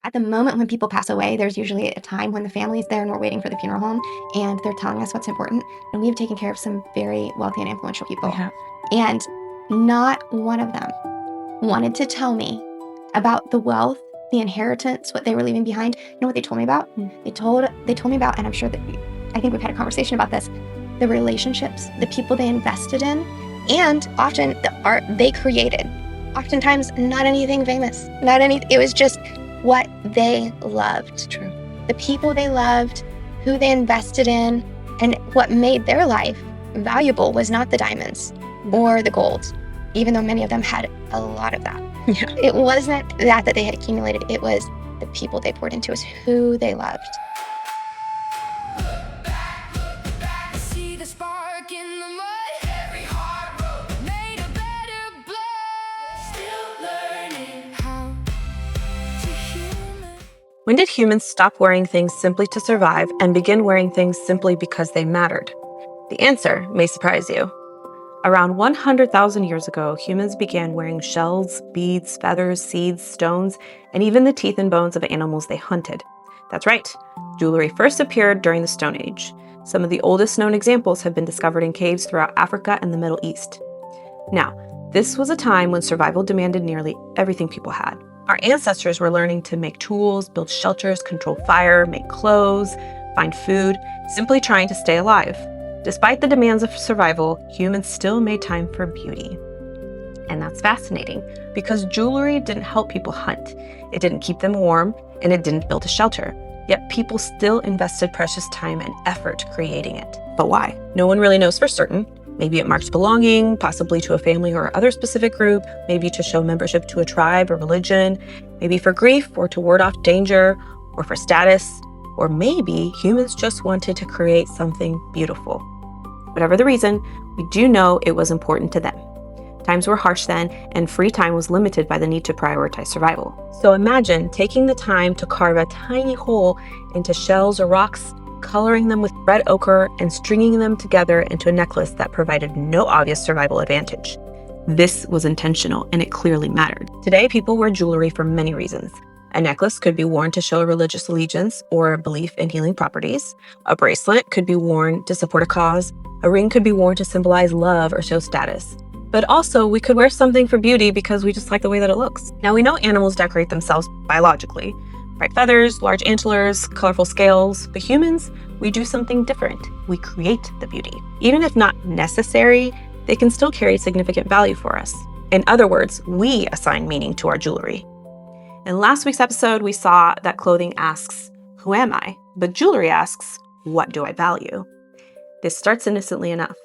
At the moment when people pass away, there's usually a time when the family's there and we're waiting for the funeral home and they're telling us what's important. And we've taken care of some very wealthy and influential people. And not one of them wanted to tell me about the wealth, the inheritance, what they were leaving behind. You know what they told me about? They told me about, and I'm sure that I think we've had a conversation about this, the relationships, the people they invested in, and often the art they created. Oftentimes, not anything famous, it was just what they loved. True. The people they loved, who they invested in, and what made their life valuable was not the diamonds or the gold, even though many of them had a lot of that. Yeah. It wasn't that they had accumulated, it was the people they poured into, is who they loved. When did humans stop wearing things simply to survive and begin wearing things simply because they mattered? The answer may surprise you. Around 100,000 years ago, humans began wearing shells, beads, feathers, seeds, stones, and even the teeth and bones of animals they hunted. That's right, jewelry first appeared during the Stone Age. Some of the oldest known examples have been discovered in caves throughout Africa and the Middle East. Now, this was a time when survival demanded nearly everything people had. Our ancestors were learning to make tools, build shelters, control fire, make clothes, find food, simply trying to stay alive. Despite the demands of survival, humans still made time for beauty. And that's fascinating, because jewelry didn't help people hunt. It didn't keep them warm, and it didn't build a shelter. Yet people still invested precious time and effort creating it. But why? No one really knows for certain. Maybe it marked belonging, possibly to a family or other specific group, maybe to show membership to a tribe or religion, maybe for grief or to ward off danger, or for status, or maybe humans just wanted to create something beautiful. Whatever the reason, we do know it was important to them. Times were harsh then, and free time was limited by the need to prioritize survival. So imagine taking the time to carve a tiny hole into shells or rocks, coloring them with red ochre, and stringing them together into a necklace that provided no obvious survival advantage. This was intentional, and it clearly mattered. Today, people wear jewelry for many reasons. A necklace could be worn to show a religious allegiance or a belief in healing properties. A bracelet could be worn to support a cause. A ring could be worn to symbolize love or show status. But also, we could wear something for beauty because we just like the way that it looks. Now, we know animals decorate themselves biologically. Bright feathers, large antlers, colorful scales. But humans, we do something different. We create the beauty. Even if not necessary, they can still carry significant value for us. In other words, we assign meaning to our jewelry. In last week's episode, we saw that clothing asks, who am I? But jewelry asks, what do I value? This starts innocently enough,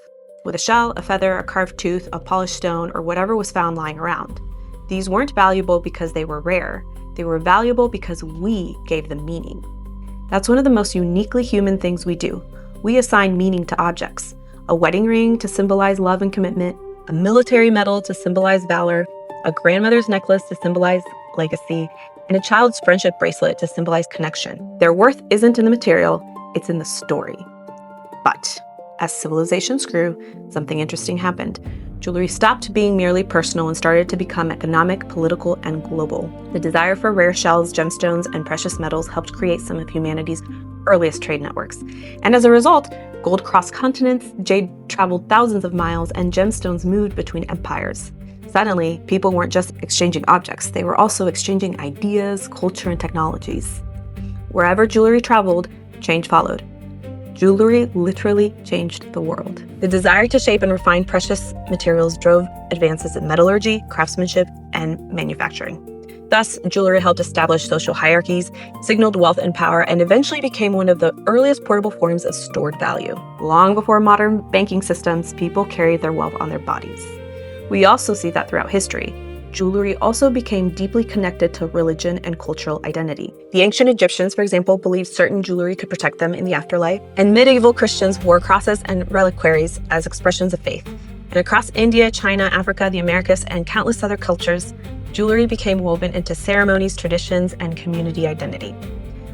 with a shell, a feather, a carved tooth, a polished stone, or whatever was found lying around. These weren't valuable because they were rare. They were valuable because we gave them meaning. That's one of the most uniquely human things we do. We assign meaning to objects. A wedding ring to symbolize love and commitment, a military medal to symbolize valor, a grandmother's necklace to symbolize legacy, and a child's friendship bracelet to symbolize connection. Their worth isn't in the material, it's in the story. But as civilizations grew, something interesting happened. Jewelry stopped being merely personal and started to become economic, political, and global. The desire for rare shells, gemstones, and precious metals helped create some of humanity's earliest trade networks. And as a result, gold crossed continents, jade traveled thousands of miles, and gemstones moved between empires. Suddenly, people weren't just exchanging objects, they were also exchanging ideas, culture, and technologies. Wherever jewelry traveled, change followed. Jewelry literally changed the world. The desire to shape and refine precious materials drove advances in metallurgy, craftsmanship, and manufacturing. Thus, jewelry helped establish social hierarchies, signaled wealth and power, and eventually became one of the earliest portable forms of stored value. Long before modern banking systems, people carried their wealth on their bodies. We also see that throughout history. Jewelry also became deeply connected to religion and cultural identity. The ancient Egyptians, for example, believed certain jewelry could protect them in the afterlife, and medieval Christians wore crosses and reliquaries as expressions of faith. And across India, China, Africa, the Americas, and countless other cultures, jewelry became woven into ceremonies, traditions, and community identity.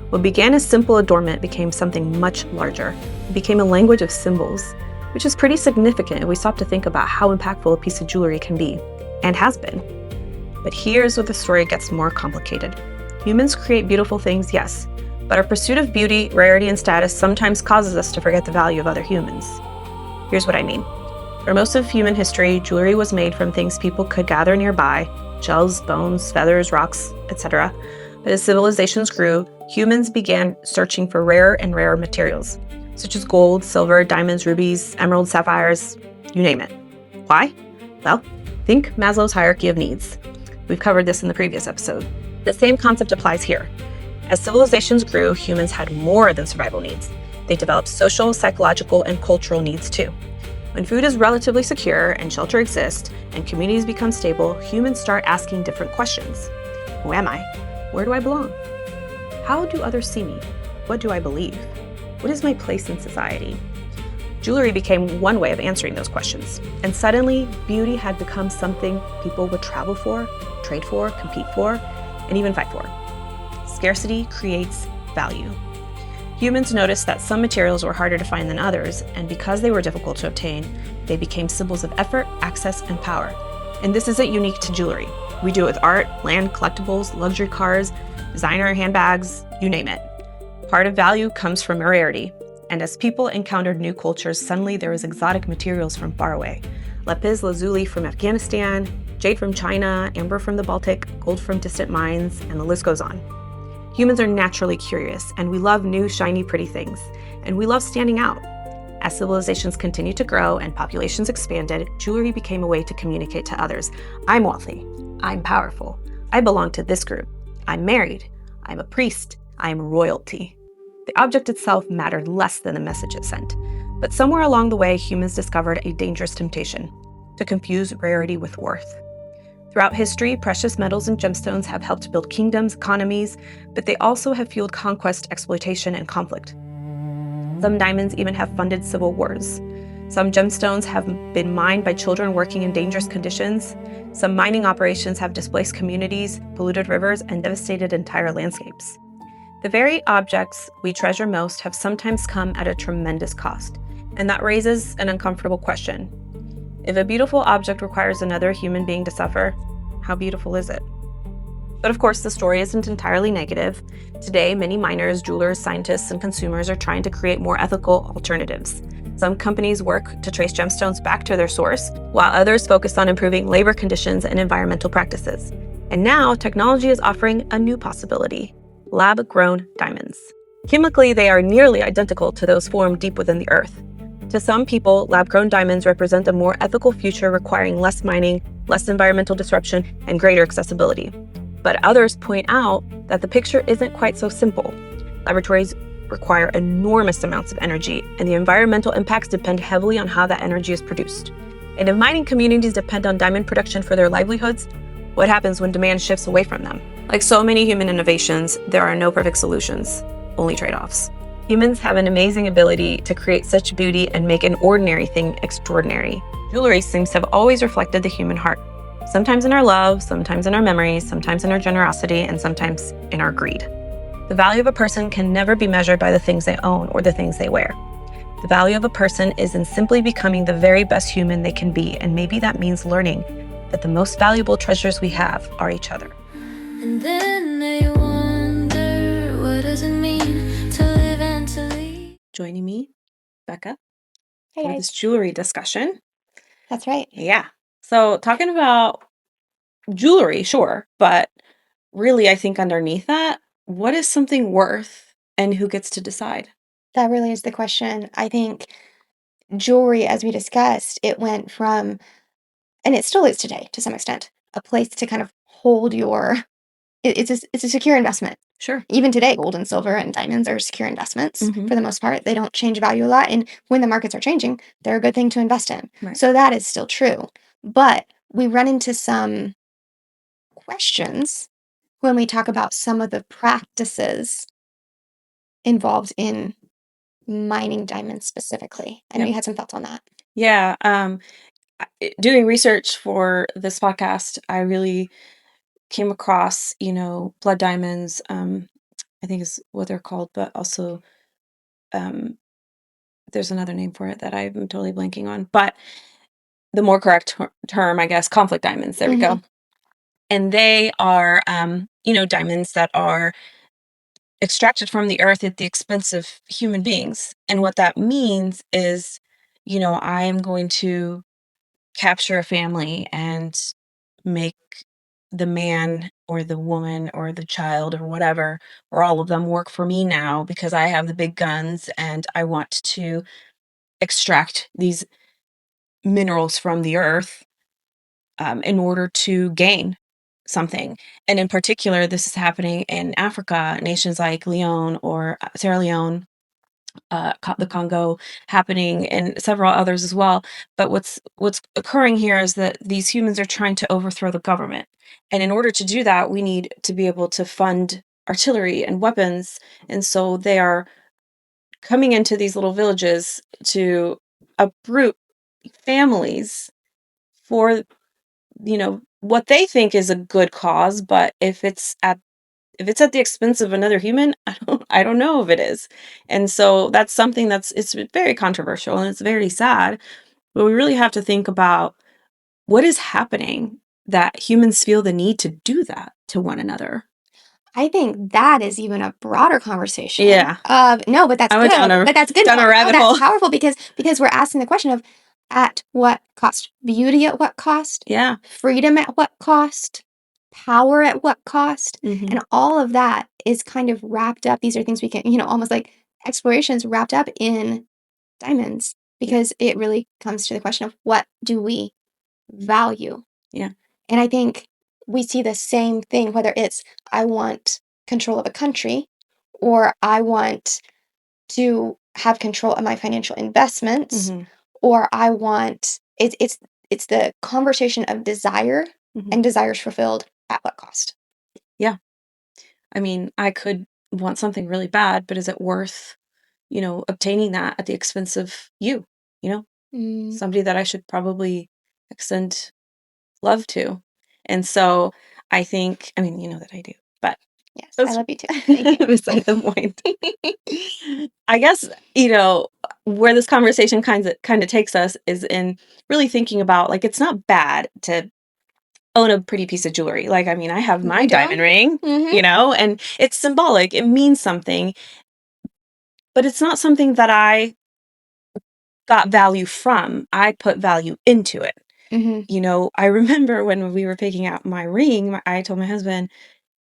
What began as simple adornment became something much larger. It became a language of symbols, which is pretty significant if we stop to think about how impactful a piece of jewelry can be, and has been. But here's where the story gets more complicated. Humans create beautiful things, yes, but our pursuit of beauty, rarity, and status sometimes causes us to forget the value of other humans. Here's what I mean. For most of human history, jewelry was made from things people could gather nearby: shells, bones, feathers, rocks, etc. But as civilizations grew, humans began searching for rarer and rarer materials, such as gold, silver, diamonds, rubies, emeralds, sapphires, you name it. Why? Well, think Maslow's hierarchy of needs. We've covered this in the previous episode. The same concept applies here. As civilizations grew, humans had more than survival needs. They developed social, psychological, and cultural needs too. When food is relatively secure and shelter exists and communities become stable, humans start asking different questions. Who am I? Where do I belong? How do others see me? What do I believe? What is my place in society? Jewelry became one way of answering those questions, and suddenly beauty had become something people would travel for, trade for, compete for, and even fight for. Scarcity creates value. Humans noticed that some materials were harder to find than others, and because they were difficult to obtain, they became symbols of effort, access, and power. And this isn't unique to jewelry. We do it with art, land, collectibles, luxury cars, designer handbags, you name it. Part of value comes from rarity, and as people encountered new cultures, suddenly there was exotic materials from far away. Lapis lazuli from Afghanistan, jade from China, amber from the Baltic, gold from distant mines, and the list goes on. Humans are naturally curious, and we love new, shiny, pretty things, and we love standing out. As civilizations continued to grow and populations expanded, jewelry became a way to communicate to others. I'm wealthy. I'm powerful. I belong to this group. I'm married. I'm a priest. I'm royalty. The object itself mattered less than the message it sent. But somewhere along the way, humans discovered a dangerous temptation: to confuse rarity with worth. Throughout history, precious metals and gemstones have helped build kingdoms, economies, but they also have fueled conquest, exploitation, and conflict. Some diamonds even have funded civil wars. Some gemstones have been mined by children working in dangerous conditions. Some mining operations have displaced communities, polluted rivers, and devastated entire landscapes. The very objects we treasure most have sometimes come at a tremendous cost, and that raises an uncomfortable question. If a beautiful object requires another human being to suffer, how beautiful is it? But of course, the story isn't entirely negative. Today, many miners, jewelers, scientists, and consumers are trying to create more ethical alternatives. Some companies work to trace gemstones back to their source, while others focus on improving labor conditions and environmental practices. And now, technology is offering a new possibility: lab-grown diamonds. Chemically, they are nearly identical to those formed deep within the earth. To some people, lab-grown diamonds represent a more ethical future requiring less mining, less environmental disruption, and greater accessibility. But others point out that the picture isn't quite so simple. Laboratories require enormous amounts of energy, and the environmental impacts depend heavily on how that energy is produced. And if mining communities depend on diamond production for their livelihoods, what happens when demand shifts away from them? Like so many human innovations, there are no perfect solutions, only trade-offs. Humans have an amazing ability to create such beauty and make an ordinary thing extraordinary. Jewelry seems to have always reflected the human heart. Sometimes in our love, sometimes in our memories, sometimes in our generosity, and sometimes in our greed. The value of a person can never be measured by the things they own or the things they wear. The value of a person is in simply becoming the very best human they can be, and maybe that means learning that the most valuable treasures we have are each other. And then they wonder, what does it mean to live and to lead? Joining me, Becca, Hey for guys. this jewelry discussion. That's right. Yeah. So talking about jewelry, sure, but really I think underneath that, what is something worth and who gets to decide? That really is the question. I think jewelry, as we discussed, it went from, and it still is today to some extent, a place to kind of hold your, it's a secure investment. Sure. Even today, gold and silver and diamonds are secure investments Mhm. for the most part. They don't change value a lot. And when the markets are changing, they're a good thing to invest in. Right. So that is still true. But we run into some questions when we talk about some of the practices involved in mining diamonds specifically. I know Yep. you had some thoughts on that. Yeah. Doing research for this podcast, I really came across, blood diamonds. I think is what they're called, but also um, there's another name for it that I'm totally blanking on. But the more correct term, I guess, conflict diamonds. There we go. And they are diamonds that are extracted from the earth at the expense of human beings. And what that means is, I am going to capture a family and make the man or the woman or the child or whatever, or all of them work for me now because I have the big guns and I want to extract these minerals from the earth in order to gain something. And in particular, this is happening in Africa, nations like Leone or Sierra Leone, the Congo, happening and several others as well. But what's occurring here is that these humans are trying to overthrow the government. And in order to do that, we need to be able to fund artillery and weapons. And so they are coming into these little villages to uproot families for what they think is a good cause, but if it's at the expense of another human, I don't know if it is. And so that's something it's very controversial and it's very sad, but we really have to think about what is happening that humans feel the need to do that to one another. I think that is even a broader conversation. Yeah. No, but that's I went good. But that's good. down a rabbit that's hole. powerful because we're asking the question of at what cost? Beauty at what cost? Yeah. Freedom at what cost? Power at what cost? Mhm. And all of that is kind of wrapped up. These are things we can, almost like explorations wrapped up in diamonds because it really comes to the question of what do we value? Yeah. And I think we see the same thing, whether it's I want control of a country or I want to have control of my financial investments Mhm. or I want it's the conversation of desire Mhm. and desires fulfilled at what cost? Yeah. I mean, I could want something really bad, but is it worth, obtaining that at the expense of you, you know? Mm, Somebody that I should probably extend love to. And so I think, I mean, you know that I do, but yes, I that's love you too. Thank you. beside the point. I guess, where this conversation kind of takes us is in really thinking about like it's not bad to own a pretty piece of jewelry. Like, I mean, I have my We do. diamond ring, Mhm. and it's symbolic. It means something, but it's not something that I got value from. I put value into it. Mhm. I remember when we were picking out my ring, I told my husband,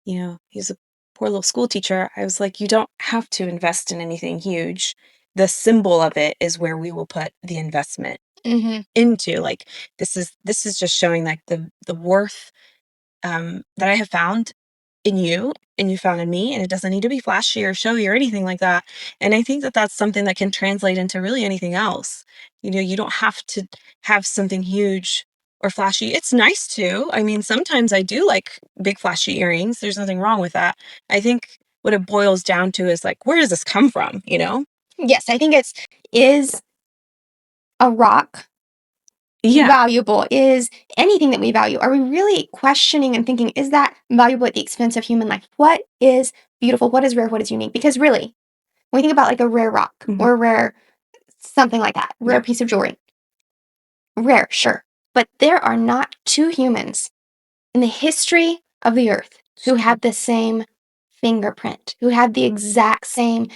he's a poor little school teacher. I was like, you don't have to invest in anything huge. The symbol of it is where we will put the investment Mhm. into. Like this is just showing like the worth that I have found in you and you found in me, and it doesn't need to be flashy or showy or anything like that. And I think that that's something that can translate into really anything else. You don't have to have something huge or flashy. It's nice to. I mean, sometimes I do like big flashy earrings. There's nothing wrong with that. I think what it boils down to is like, where does this come from? Yes, I think is a rock Yeah. valuable? Is anything that we value? Are we really questioning and thinking, is that valuable at the expense of human life? What is beautiful? What is rare? What is unique? Because really, when we think about like a rare rock Mhm. or a rare something like that, rare Yeah. piece of jewelry, rare, sure. But there are not two humans in the history of the earth who have the same fingerprint, who have the exact same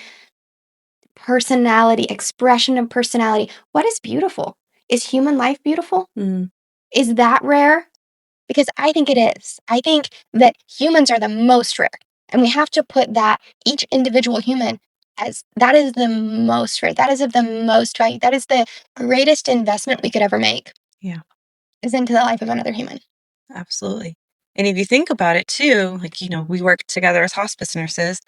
personality, expression of personality. What is beautiful? Is human life beautiful? Mm. Is that rare? Because I think it is. I think that humans are the most rare. And we have to put that, each individual human, as that is the most rare. That is of the most value. That is the greatest investment we could ever make, Yeah. is into the life of another human. Absolutely. And if you think about it too, like, we work together as hospice nurses.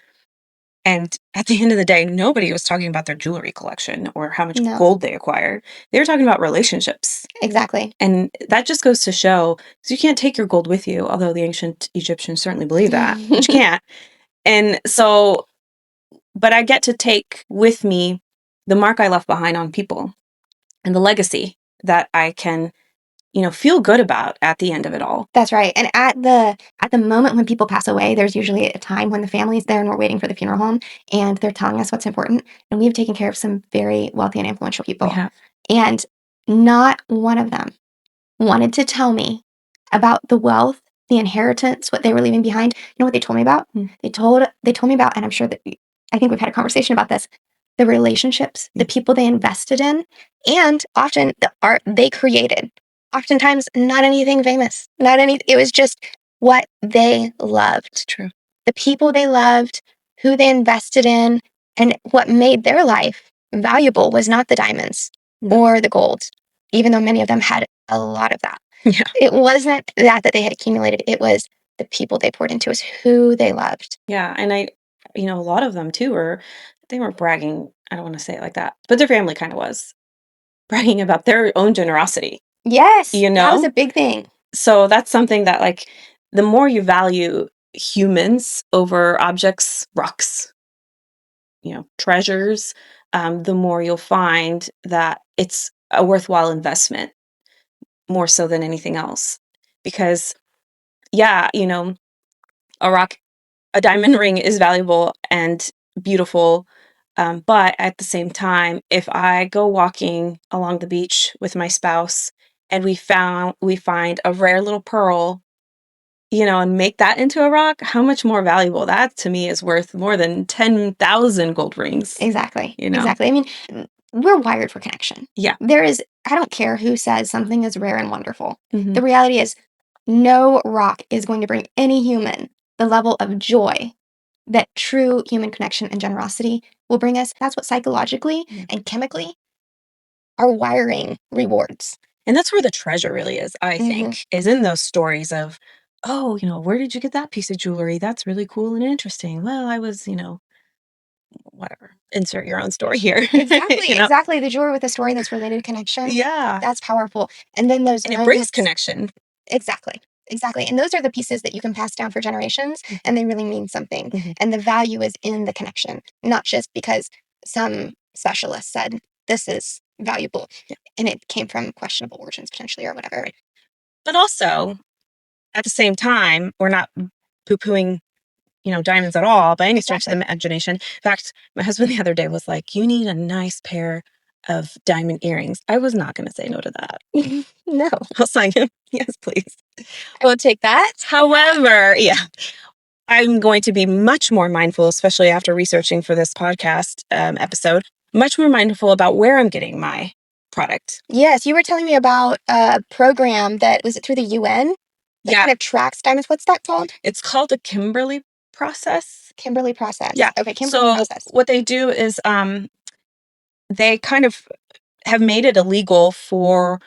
And at the end of the day, nobody was talking about their jewelry collection or how much No, gold they acquired. They were talking about relationships. exactly. And that just goes to show, because you can't take your gold with you, although the ancient Egyptians certainly believe that, but you can't. And so, but I get to take with me the mark I left behind on people and the legacy that I can, feel good about at the end of it all. That's right. And at the moment when people pass away, there's usually a time when the family's there and we're waiting for the funeral home and they're telling us what's important. And we've taken care of some very wealthy and influential people. We have. And not one of them wanted to tell me about the wealth the inheritance, what they were leaving behind. You know what they told me about? They told me about, and I'm sure that I think we've had a conversation about this, the relationships, the people they invested in, and often the art they created. Oftentimes, not anything famous, it was just what they loved. True. The people they loved, who they invested in, and what made their life valuable was not the diamonds or the gold, even though many of them had a lot of that. Yeah. It wasn't that they had accumulated. It was the people they poured into, is who they loved. Yeah. And a lot of them too they weren't bragging. I don't want to say it like that, but their family kind of was bragging about their own generosity. Yes. That was a big thing. So that's something that, like, the more you value humans over objects, rocks, treasures, the more you'll find that it's a worthwhile investment, more so than anything else. Because, yeah, a diamond ring is valuable and beautiful. But at the same time, if I go walking along the beach with my spouse and we find a rare little pearl, and make that into a rock, how much more valuable that to me is worth more than 10,000 gold rings. Exactly. Exactly. I mean, we're wired for connection. Yeah. I don't care who says something is rare and wonderful. Mhm. The reality is, no rock is going to bring any human the level of joy that true human connection and generosity will bring us. That's what psychologically and chemically our wiring rewards. And that's where the treasure really is, I think, is in those stories of, oh, where did you get that piece of jewelry? That's really cool and interesting. Well, I was, whatever. Insert your own story here. Exactly. Exactly. The jewelry with a story that's related to connection. Yeah. That's powerful. And then those And it brings connection. Exactly. Exactly. And those are the pieces that you can pass down for generations, and they really mean something. And the value is in the connection, not just because some specialist said this is valuable and it came from questionable origins potentially or whatever. Right. But also, at the same time, we're not poo-pooing, diamonds at all by any stretch of the imagination. In fact, my husband the other day was like, you need a nice pair of diamond earrings. I was not going to say no to that. No. I'll sign him. Yes, please. I will take that. However, I'm going to be much more mindful, especially after researching for this podcast episode, much more mindful about where I'm getting my product. Yes, you were telling me about a program that was it through the UN that kind of tracks diamonds. What's that called? It's called the Kimberley process. Kimberley process. Yeah. Okay, Kimberley process. What they do is they kind of have made it illegal for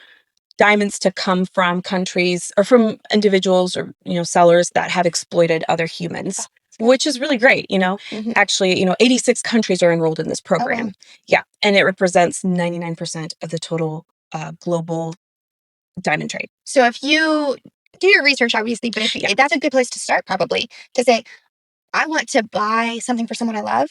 diamonds to come from countries or from individuals or sellers that have exploited other humans, which is really great. Actually, 86 countries are enrolled in this program. Oh, wow. Yeah, and it represents 99% of the total global diamond trade. So if you do your research, obviously, but that's a good place to start, probably, to say, I want to buy something for someone I love,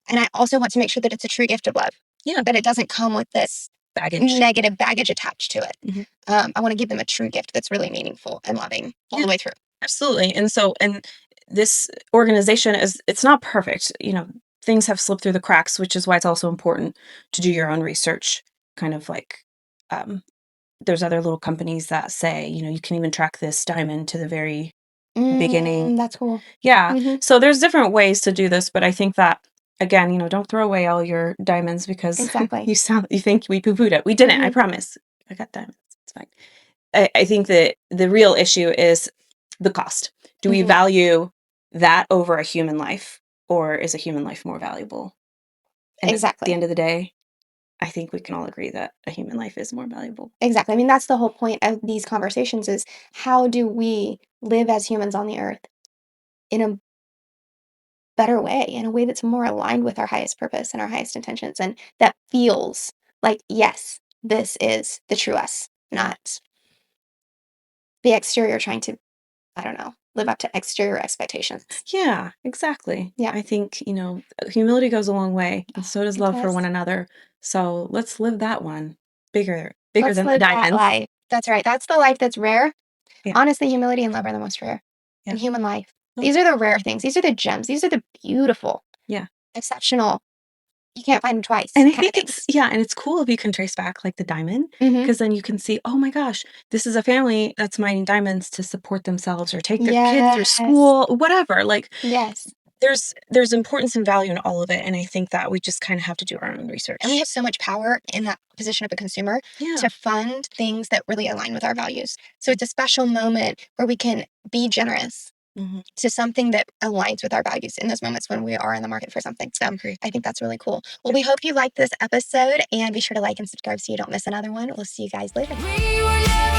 and I also want to make sure that it's a true gift of love. Yeah. That it doesn't come with this negative baggage attached to it. I want to give them a true gift that's really meaningful and loving all the way through. Absolutely. And this organization it's not perfect. Things have slipped through the cracks, which is why it's also important to do your own research. Kind of like, there's other little companies that say, you can even track this diamond to the very beginning. That's cool. Yeah. So there's different ways to do this, but I think that, again, don't throw away all your diamonds because you think we poo-pooed it. We didn't. I promise. I got diamonds. It's fine. I think that the real issue is the cost. Do we value that over a human life, or is a human life more valuable? And at the end of the day, I think we can all agree that a human life is more valuable. Exactly. I mean, that's the whole point of these conversations is how do we live as humans on the earth in a better way, in a way that's more aligned with our highest purpose and our highest intentions, and that feels like, yes, this is the true us, not the exterior trying to, I don't know, live up to exterior expectations. Yeah, exactly. Yeah. I think, humility goes a long way, and so does love for one another. So let's live that one bigger Let's than the live that diamonds. life. That's right. That's the life that's rare. Yeah. Honestly, humility and love are the most rare in human life. These are the rare things. These are the gems. These are the beautiful, exceptional You can't find them twice. And I kind of think thing. and it's cool if you can trace back like the diamond, Mhm. because then you can see, oh my gosh, this is a family that's mining diamonds to support themselves or take their kids through Yes. school, whatever. Like Yes. there's importance and value in all of it, and I think that we just kind of have to do our own research. And we have so much power in that position of a consumer Yeah. to fund things that really align with our values. So it's a special moment where we can be generous Mhm. to something that aligns with our values in those moments when we are in the market for something. So Agree. I think that's really cool. Well, we hope you liked this episode, and be sure to like and subscribe so you don't miss another one. We'll see you guys later. We were never